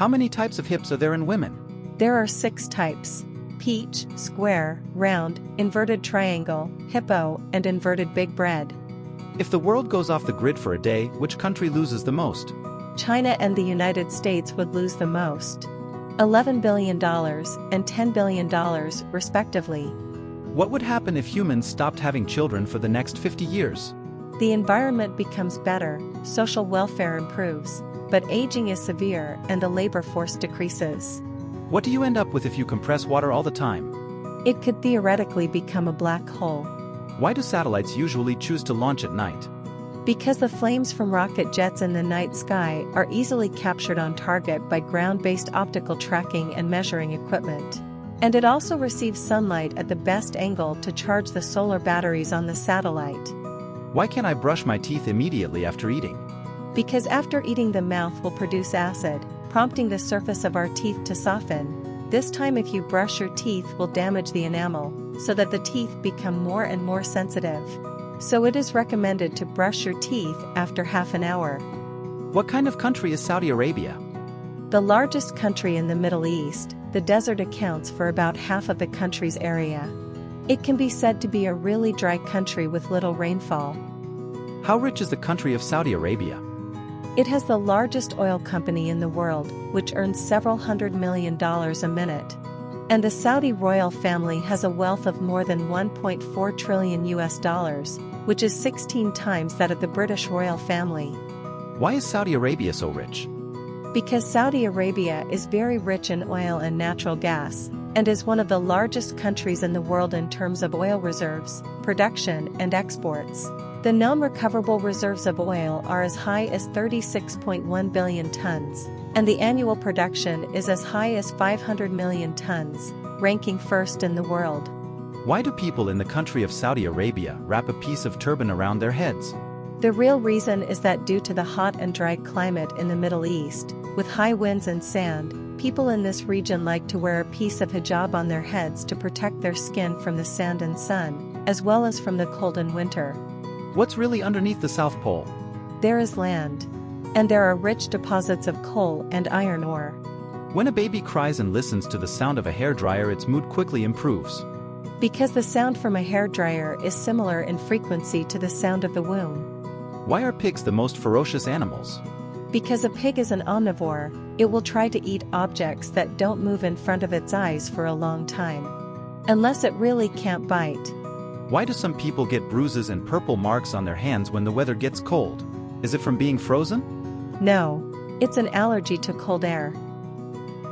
How many types of hips are there in women? There are 6 types: peach, square, round, inverted triangle, hippo, and inverted big bread. If the world goes off the grid for a day, which country loses the most? China and the United States would lose the most. $11 billion and $10 billion, respectively. What would happen if humans stopped having children for the next 50 years? The environment becomes better, social welfare improves, but aging is severe and the labor force decreases. What do you end up with if you compress water all the time? It could theoretically become a black hole. Why do satellites usually choose to launch at night? Because the flames from rocket jets in the night sky are easily captured on target by ground-based optical tracking and measuring equipment. And it also receives sunlight at the best angle to charge the solar batteries on the satellite. Why can't I brush my teeth immediately after eating? Because after eating, the mouth will produce acid, prompting the surface of our teeth to soften. This time, if you brush your teeth, will damage the enamel, so that the teeth become more and more sensitive. So it is recommended to brush your teeth after half an hour. What kind of country is Saudi Arabia? The largest country in the Middle East, the desert accounts for about half of the country's area. It can be said to be a really dry country with little rainfall. How rich is the country of Saudi Arabia? It has the largest oil company in the world, which earns several $100 million a minute. And the Saudi royal family has a wealth of more than $1.4 trillion, which is 16 times that of the British royal family. Why is Saudi Arabia so rich? Because Saudi Arabia is very rich in oil and natural gas, and is one of the largest countries in the world in terms of oil reserves, production, and exports. The non-recoverable reserves of oil are as high as 36.1 billion tons, and the annual production is as high as 500 million tons, ranking first in the world. Why do people in the country of Saudi Arabia wrap a piece of turban around their heads? The real reason is that due to the hot and dry climate in the Middle East, with high winds and sand, people in this region like to wear a piece of hijab on their heads to protect their skin from the sand and sun, as well as from the cold in winter. What's really underneath the South Pole? There is land. And there are rich deposits of coal and iron ore. When a baby cries and listens to the sound of a hairdryer, its mood quickly improves. Because the sound from a hairdryer is similar in frequency to the sound of the womb. Why are pigs the most ferocious animals? Because a pig is an omnivore, it will try to eat objects that don't move in front of its eyes for a long time. Unless it really can't bite. Why do some people get bruises and purple marks on their hands when the weather gets cold? Is it from being frozen? No, it's an allergy to cold air.